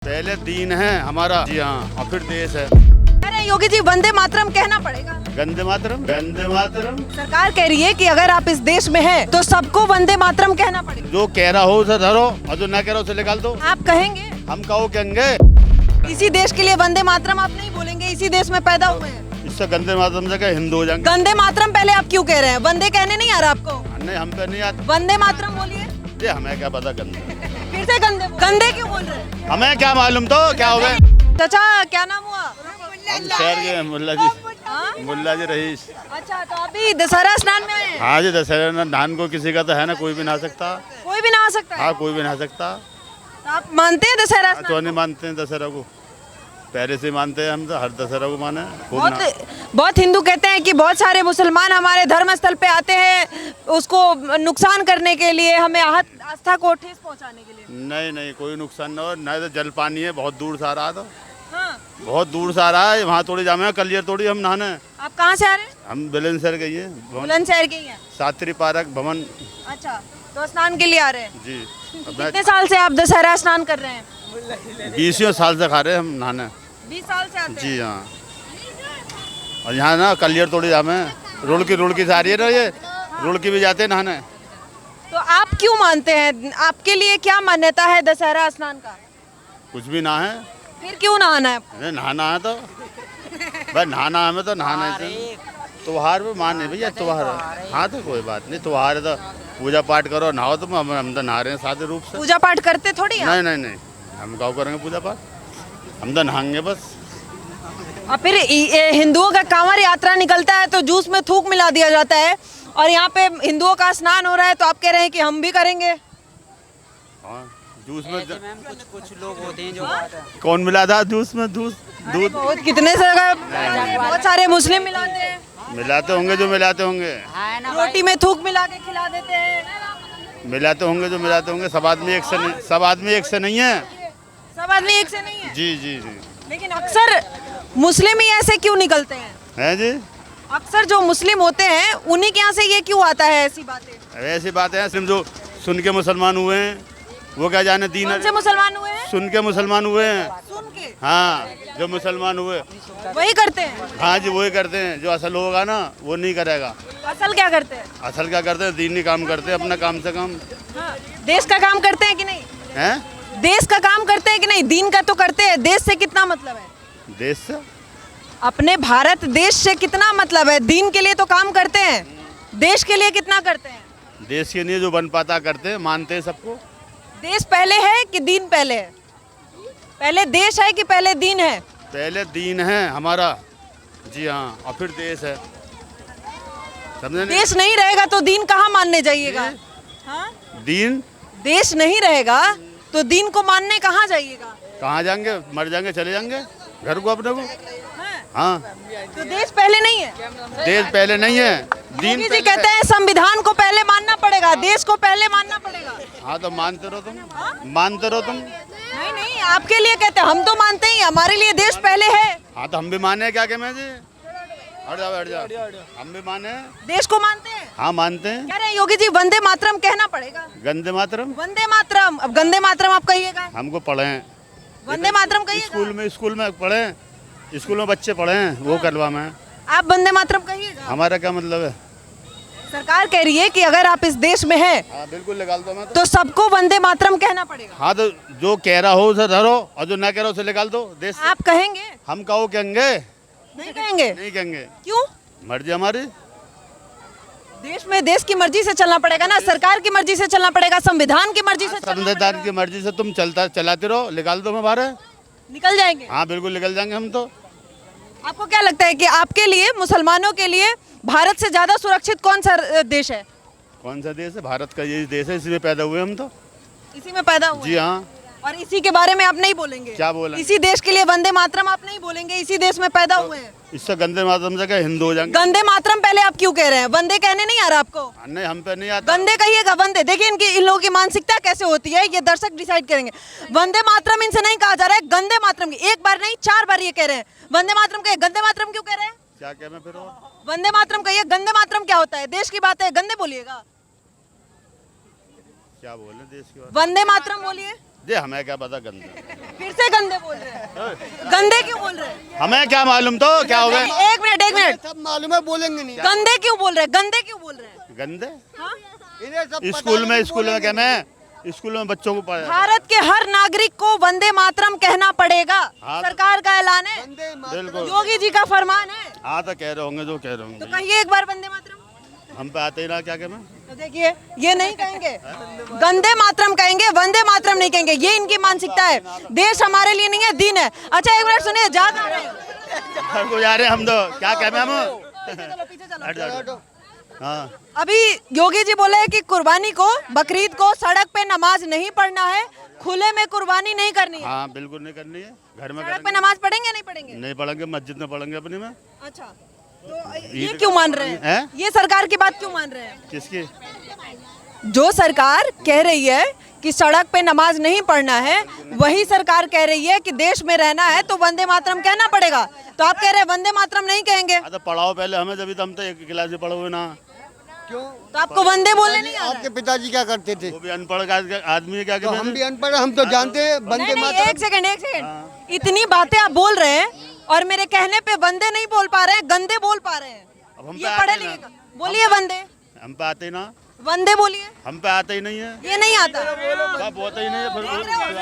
पहले दीन है हमारा, जी हाँ, और फिर देश है। अरे योगी जी, वंदे मातरम कहना पड़ेगा। गंदे मातरम, गंदे मातरम। सरकार कह रही है कि अगर आप इस देश में हैं तो सबको वंदे मातरम कहना पड़ेगा। जो कह रहा हो उसे धरो और जो ना कह रहा उसे निकाल दो। आप कहेंगे? हम कहो कहेंगे। इसी देश के लिए वंदे मातरम आप नहीं बोलेंगे? इसी देश में पैदा हुए हैं। इससे गंदे मातरम से क्या हिंदू हो जाएंगे? गंदे मातरम पहले आप क्यों कह रहे हैं? वंदे कहने नहीं आ रहा आपको? नहीं, हम पे नहीं आते। वंदे मातरम बोलिए। ये हमें क्या पता गंदे। फिर से गंदे क्यों बोल रहे हैं? हमें क्या मालूम तो क्या हो गए। चाचा क्या नाम हुआ? हम शहर के मुल्ला जी, हाँ? मुल्ला जी रईस। अच्छा, तो अभी दशहरा स्नान में आए हैं? हाँ जी, दशहरा ना धान को किसी का तो है ना, कोई भी नहा सकता। कोई भी नहा सकता है? हाँ, कोई भी नहा सकता। तो आप मानते हैं दशहरा स्नान? तो नहीं मानते हैं दशहरा को, पहले से मानते हैं हम तो, हर दशहरा को माने। बहुत हिंदू कहते हैं कि बहुत सारे मुसलमान हमारे धर्म स्थल पे आते हैं उसको नुकसान करने के लिए, हमें आस्था को ठेस पहुंचाने के लिए। नहीं नहीं, कोई नुकसान ना हो। ना तो जल पानी है, बहुत दूर से आ रहा है। तो हाँ। बहुत दूर से आ रहा है, वहाँ थोड़ी जामे कलियर थोड़ी हम नहाने। आप कहाँ से आ रहे हैं? हम बुलंदशहर गई है, बुलंदशहर के ही हैं। सात्री पार्क भवन। अच्छा, तो स्नान के लिए आ रहे हैं? जी। कितने साल से आप दशहरा स्नान कर रहे हैं? 20 साल से खा रहे हैं हम नहाने। 20 साल से आते हैं? जी हाँ। और यहाँ ना कलियर थोड़ी जामे, रुड़की से आ रही है ना, ये रुड़की भी जाते हैं नहाने। तो आप क्यों मानते हैं? आपके लिए क्या मान्यता है दशहरा स्नान का? कुछ भी ना है। फिर क्यों नहाना है? अरे नहाना है तो भाई, नहाना हमें तो नहाना है। त्योहार भी माने भैया, त्योहार है। हाँ तो कोई बात नहीं, त्योहार है तो पूजा पाठ करो, नहाओ। तुम हम तो नहा रहे हैं सादे रूप से। पूजा पाठ करते थोड़ी हैं? नहीं नहीं नहीं, हम गाँव करेंगे पूजा पाठ, हम तो नहाएंगे बस। और फिर हिंदुओं का कांवड़ यात्रा निकलता है तो जूस में थूक मिला दिया जाता है, और यहाँ पे हिंदुओं का स्नान हो रहा है तो आप कह रहे हैं कि हम भी करेंगे। हाँ, जूस में कुछ लोग होते हैं जो कौन मिला था जूस में? दूध बहुत कितने जगह बहुत सारे मुस्लिम मिलाते हैं। मिलाते होंगे जो मिलाते होंगे, रोटी में थूक मिला के खिला देते हैं। मिलाते होंगे जो मिलाते होंगे। सब आदमी एक से नहीं, सब आदमी एक से नहीं है। सब आदमी एक से नहीं है। जी जी जी। लेकिन अक्सर मुस्लिम ही ऐसे क्यों निकलते हैं? हैं जी? अक्सर जो मुस्लिम होते हैं उन्हीं के यहाँ से ये क्यों आता है ऐसी बातें? ऐसी बातें हैं, सिर्फ जो सुन के मुसलमान हुए हैं वो क्या जाने दीन। कौन से मुसलमान हुए हैं? सुन के मुसलमान हुए हैं। सुन के? हाँ, जो मुसलमान हुए वही करते हैं? हाँ जी, वही करते हैं। जो असल होगा ना वो नहीं करेगा। असल क्या करते हैं? असल क्या करते हैं? दीनी काम करते हैं, अपना काम से काम। हाँ। देश का काम करते हैं कि नहीं? हैं? देश का काम करते हैं कि नहीं? दीन का तो करते हैं, देश से कितना मतलब है? देश से? अपने भारत देश से कितना मतलब है? दीन के लिए तो काम करते हैं, देश के लिए कितना करते हैं? देश के लिए जो बन पाता करते हैं, मानते हैं सबको। देश पहले है कि दीन पहले है? पहले देश है कि पहले दीन है? पहले दीन है हमारा, जी हाँ, और फिर देश है। समझे? देश नहीं रहेगा तो दीन कहाँ मानने जाइएगा? हाँ? दीन देश नहीं रहेगा तो दीन को मानने कहाँ जाइएगा? कहाँ जाएंगे? मर जाएंगे, चले जाएंगे घर को अपने को। हाँ? हाँ, तो देश पहले नहीं है? देश पहले नहीं है, दीन योगी जी कहते हैं संविधान को पहले मानना पड़ेगा, देश को पहले मानना पड़ेगा। हाँ तो मानते रहो तुम, मानते रहो तुम। नहीं नहीं, आपके लिए कहते हैं, हम तो मानते ही, हमारे लिए देश पहले है। हाँ तो हम भी माने, क्या मैं जी? हट जाओ हट जाओ, हम भी माने। देश को मानते हैं? हाँ मानते हैं। कह रहे हैं योगी जी वंदे मातरम कहना पड़ेगा। गंदे मातरम? वंदे मातरम, अब गंदे मातरम आप कहिएगा। हमको पढ़े हैं वंदे मातरम कहिएगा। स्कूल में पढ़े हैं, स्कूल में बच्चे पढ़े हैं, वो करवा में। आप वंदे मातरम कहिएगा। हमारा क्या मतलब है? सरकार कह रही है कि अगर आप इस देश में हैं हाँ बिल्कुल निकाल दो मैं तो सबको वंदे मातरम कहना पड़ेगा। हाँ तो जो कह रहा हो उसे धरो और जो ना कह रहा हो उसे निकाल दो देश से। आप कहेंगे? हम कहो कहेंगे? नहीं कहेंगे? नहीं कहेंगे। क्यों? मर्जी हमारी। देश में देश की मर्जी से चलना पड़ेगा ना, सरकार की मर्जी से चलना पड़ेगा, संविधान की मर्जी से चलना संविधान पड़ेगा। की मर्जी से तुम चलाते रहो, निकाल दो मैं बाहर। निकल जाएंगे? हाँ बिल्कुल निकल जाएंगे हम तो। आपको क्या लगता है कि आपके लिए, मुसलमानों के लिए भारत से ज्यादा सुरक्षित कौन सा देश है? कौन सा देश है? भारत का यही देश है, इसी में पैदा हुए हम तो। इसी में पैदा हुए जी हाँ। और इसी के बारे में आप नहीं बोलेंगे? क्या बोलेंगे? इसी देश के लिए वंदे मातरम आप नहीं बोलेंगे? इसी देश में पैदा हुए हैं। इससे गंदे मातरम से क्या हिंदू हो जाएंगे? गंदे मातरम पहले आप क्यों कह रहे हैं? वंदे कहने नहीं आ रहा आपको? नहीं, हम पे नहीं आता। वंदे कहिएगा, वंदे। देखिए इन लोगों की मानसिकता कैसे होती है, ये दर्शक डिसाइड करेंगे। वंदे मातरम इनसे नहीं कहा जा रहा है, गंदे मातरम की। एक बार नहीं 4 बार ये कह रहे हैं वंदे मातरम कहे। गंदे मातरम क्यों कह रहे हैं? क्या कह मैं फिर और? वंदे मातरम कहिए। गंदे मातरम क्या होता है? देश की बात है, गंदे बोलिएगा। क्या बोले देश की बात? वंदे मातरम बोलिए। ये हमें क्या पता गंदे। फिर से गंदे बोल रहे हैं, गंदे क्यों बोल रहे हैं? हमें क्या मालूम तो क्या हो गया। एक मिनट सब मालूम है, बोलेंगे नहीं। गंदे क्यों बोल रहे हैं, गंदे क्यों बोल रहे हैं? गंदे हाँ? इन्हें सब पता स्कूल है, में बोलेंगे क्या मैं स्कूल में बच्चों को पढ़ा। भारत के हर नागरिक को वंदे मातरम कहना पड़ेगा, हाँ। सरकार का ऐलान है, वंदे मातरम। बिल्कुल योगी जी का फरमान है। हाँ तो कह रहे होंगे जो कह रहे तो होंगे, कहिए एक बार वंदे मातरम। हम पे आते ही ना क्या मैं। तो देखिए ये नहीं कहेंगे, गंदे मातरम कहेंगे, वंदे मातरम नहीं कहेंगे। ये इनकी मानसिकता है। देश हमारे लिए नहीं है, दीन है। अच्छा एक मिनट सुनिए, जा कहाँ रहे हो? को जा रहे हम तो क्या कह हम पीछे चलो। हट जाओ। हाँ अभी योगी जी बोले कि कुर्बानी को, बकरीद को सड़क पे नमाज नहीं पढ़ना है, खुले में कुर्बानी नहीं करनी है। हाँ बिल्कुल नहीं करनी है, घर में सड़क पे करेंगे। नमाज पढ़ेंगे नहीं पढ़ेंगे? नहीं पढ़ेंगे, मस्जिद में पढ़ेंगे अपने में। अच्छा तो ये क्यों मान रहे हैं? हैं? ये सरकार की बात क्यों मान रहे हैं? किसकी? जो सरकार कह रही है कि सड़क पे नमाज नहीं पढ़ना है, वही सरकार कह रही है कि देश में रहना है तो वंदे मातरम कहना पड़ेगा। तो आप कह रहे हैं वंदे मातरम नहीं कहेंगे, हाँ तो पढ़ाओ पहले हमें, जब हम तो एक क्लास में पढ़े हुए ना। क्यों? तो आपको वंदे बोलने नहीं आ रहा आपके है? पिताजी क्या करते थे? वो भी अनपढ़ आदमी है, क्या तो कहते हम हैं? भी अनपढ़ हैं, हम तो जानते हैं नहीं वंदे नहीं, मातरम। एक सेकंड, इतनी बातें आप बोल रहे हैं और मेरे कहने पे वंदे नहीं बोल पा रहे हैं, गंदे बोल पा रहे हैं। अब हम पे ये आते पढ़े ही लिखे ना। का बोलिए वंदे, हम पे आते ही ना, वंदे बोलिए। हम पे आते ही नहीं है, ये नहीं आता, सब होता ही नहीं है फिर।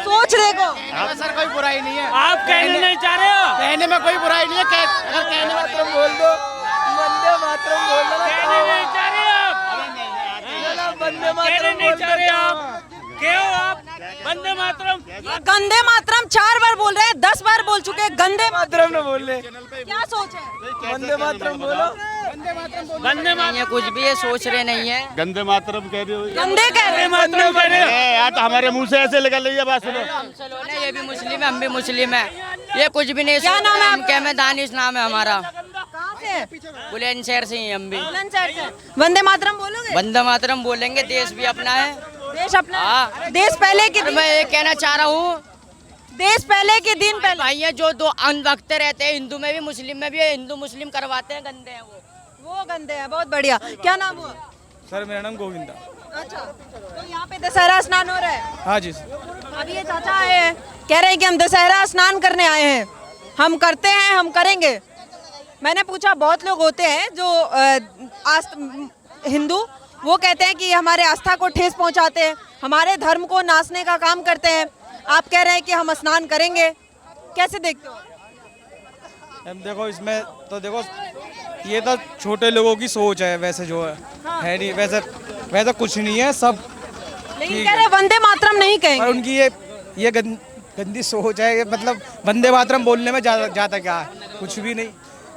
सोच देखो। सर कोई बुराई नहीं है, आप कहने नहीं चाह रहे हो? कहने में कोई बुराई नहीं है। अगर कहने मातरम बोल दो, वंदे मातरम बोल दो ना। कहने नहीं चाह रहे आप? वंदे कहने मातरम नहीं बोल चाह रहे दो। आप? क्यों आप वंदे मातरम? गंदे मातरम 4 बार बोल रहे हैं, 10 बार बोल चुके हैं गंदे मातरम न बोल ले, क्या सोच है? वंदे मातरम बोलो। वंदे मातरम ये कुछ भी ये सोच रहे नहीं है। गंदे मातरम कह रहे हो। गंदे कह रहे हैं। मातरम कह रहे हो? यार तो हमारे मुंह से ऐसे निकल रही है बात, सुनो। मुसलमान है, ये भी मुस्लिम है, हम भी मुस्लिम है। ये कुछ भी नहीं क्या सोच नाम है रहे, हम आपका? क्या में दानिश नाम है हमारा। कहाँ से है? बुलंदशहर से ही हम भी। बुलंदशहर से। वंदे मातरम बोलोगे? वंदे मातरम बोलेंगे, देश भी अपना है। देश अपना, हाँ। देश पहले की और मैं ये कहना चाह रहा हूँ, देश पहले के दिन पहले। भाई ये जो दो अनभक्ते रहते हैं, हिंदू में भी मुस्लिम में भी, हिंदू मुस्लिम करवाते हैं, गंदे हैं वो। गंदे हैं, बहुत बढ़िया। क्या नाम हुआ? सर मेरा नाम गोविंदा। अच्छा तो यहाँ पे दशहरा स्नान हो रहा है। हाँ जी। अभी ये चाचा आए हैं, कह रहे हैं कि हम दशहरा स्नान करने आए हैं, हम करते हैं, हम करेंगे। मैंने पूछा, बहुत लोग होते हैं जो हिंदू, वो कहते हैं कि हमारे आस्था को ठेस पहुंचाते हैं, हमारे धर्म को नाचने का काम करते हैं। आप कह रहे हैं कि हम स्नान करेंगे, कैसे देखते हो? अब देखो इसमें तो देखो, ये तो छोटे लोगों की सोच है, वैसे जो है नहीं, वैसे कुछ नहीं है सब। लेकिन कह रहे हैं वंदे मातरम नहीं पर कहेंगे। उनकी ये गंदी सोच है। ये मतलब वंदे मातरम बोलने में जाता क्या है, कुछ भी नहीं।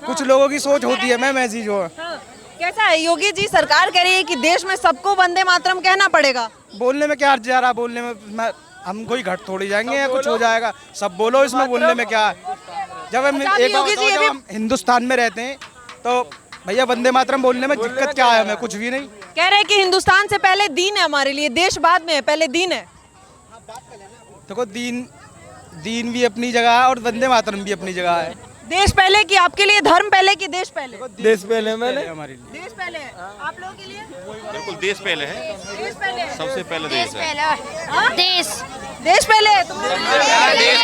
कुछ लोगों की सोच होती है मैम ऐसी जो है। हाँ, कैसा है? योगी जी सरकार कह रही है कि देश में सबको वंदे मातरम कहना पड़ेगा। बोलने में क्या अर्थ जा रहा, बोलने में हम कोई घट थोड़ी जाएंगे या कुछ हो जाएगा। सब बोलो, इसमें बोलने में क्या है। जब हम अच्छा, एक बार योगी जी बताओ, ये जब भी- हम हिंदुस्तान में रहते हैं तो भैया वंदे मातरम बोलने में दिक्कत क्या है, हमें कुछ भी नहीं। कह रहे हैं कि हिंदुस्तान से पहले दीन है हमारे लिए, देश बाद में है, पहले दीन है। देखो दीन भी अपनी जगह है और वंदे मातरम भी अपनी जगह है। देश पहले की आपके लिए, धर्म पहले की देश पहले? देश पहले मैंने हमारे लिए। देश पहले है। आप लोगों के लिए? बिल्कुल देश पहले है, देश पहले है। सबसे पहले देश है। हाँ? देश पहले है तुम्हारे लिए?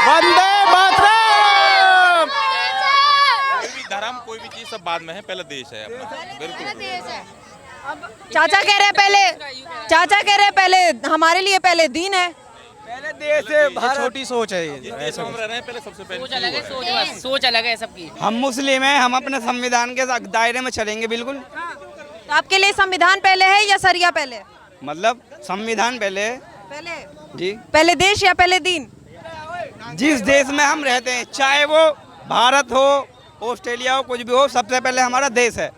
वंदे मातरम। कोई भी धर्म, कोई भी चीज सब बाद में है, पहले देश है अपना। बिल्कुल चाचा कह रहे हैं पहले, चाचा कह रहे हैं पहले हमारे लिए पहले दीन है। पहले देश है, छोटी सोच है ये। ऐसा हम रह रहे हैं, पहले सबसे पहले सोच अलग है, सोच अलग है सबकी। हम मुस्लिम हैं, हम अपने संविधान के दायरे में चलेंगे बिल्कुल। तो आपके लिए संविधान पहले है या सरिया पहले है? मतलब संविधान पहले पहले जी। पहले देश या पहले दीन? जिस देश में हम रहते हैं, चाहे वो भारत हो, ऑस्ट्रेलिया हो, कुछ भी हो, सबसे पहले हमारा देश है।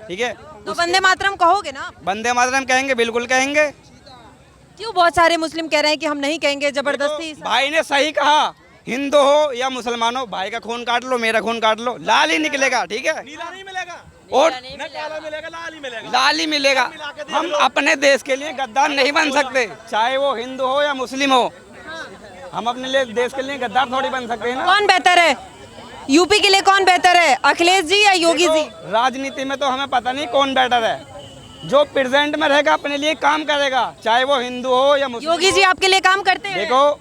ठीक है, तो वंदे मातरम कहोगे ना? वंदे मातरम कहेंगे, बिल्कुल कहेंगे। क्यों बहुत सारे मुस्लिम कह रहे हैं कि हम नहीं कहेंगे, जबरदस्ती? भाई ने सही कहा, हिंदू हो या मुसलमान हो, भाई का खून काट लो, मेरा खून काट लो, लाल ही निकलेगा। ठीक है, नीला नहीं मिलेगा, और न काला मिलेगा, लाल ही मिलेगा। लाल ही मिलेगा। हम अपने देश के लिए गद्दार नहीं बन सकते, चाहे वो हिंदू हो या मुस्लिम हो। हम अपने लिए देश के लिए गद्दार थोड़ी बन सकते हैं ना। कौन बेहतर है? यूपी के लिए कौन बेहतर है, अखिलेश जी या योगी जी? राजनीति में तो हमें पता नहीं कौन बेटर है, जो प्रेजेंट में रहेगा अपने लिए काम करेगा, चाहे वो हिंदू हो या मुस्लिम। योगी जी आपके लिए काम करते हैं? देखो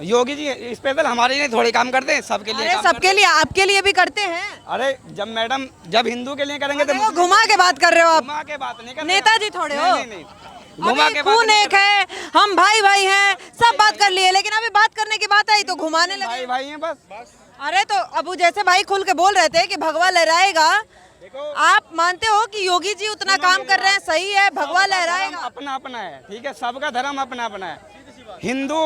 योगी जी स्पेशल हमारे लिए थोड़ी काम करते हैं, सबके लिए अरे काम सबके लिए, आपके लिए भी करते हैं। अरे जब मैडम जब हिंदू के लिए करेंगे तो देखो, घुमा के बात कर रहे हो आप। घुमा के बात नहीं करते। नेताजी थोड़े हो। नहीं, नहीं, नहीं। घुमा अभी के बात खून नहीं एक है, हम भाई भाई हैं, सब बात कर लिए, लेकिन अभी बात करने की बात आई तो घुमाने लगे। भाई भाई हैं बस। अरे तो अब जैसे भाई खुल के बोल रहे थे कि भगवा लहराएगा, आप मानते हो कि योगी जी उतना काम कर रहे हैं, सही है, भगवा लहराएगा? अपना अपना है, ठीक है, सबका धर्म अपना अपना है। हिंदू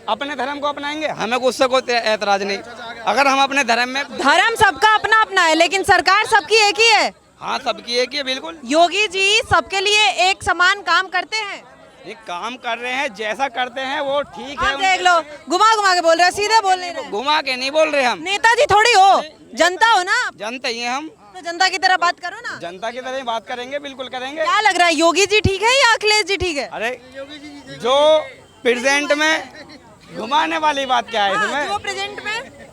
अपने धर्म को अपनाएंगे, हमें उससे कोई ऐतराज नहीं। अगर हम अपने धर्म में, धर्म सबका अपना अपना है, लेकिन सरकार सबकी एक ही है। हाँ सबकी एक ही है, बिल्कुल। योगी जी सबके लिए एक समान काम करते हैं। ये काम कर रहे हैं, जैसा करते हैं वो ठीक है। आप देख लो, घुमा घुमा के बोल रहे हैं, सीधे बोल नहीं रहे। घुमा के नहीं बोल रहे हम, नेताजी थोड़ी हो, जनता हो ना, जनता ही है हम, तो जनता की तरह बात करो ना। जनता की तरह ही बात करेंगे, बिल्कुल करेंगे। क्या लग रहा है, योगी जी ठीक है या अखिलेश जी ठीक है? अरे जो प्रेजेंट में घुमाने वाली बात क्या है हाँ, इसमें?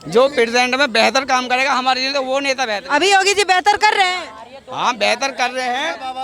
जो प्रेजेंट में बेहतर काम करेगा हमारे लिए, तो वो नेता बेहतर। अभी योगी जी बेहतर कर रहे हैं। हाँ बेहतर कर रहे हैं।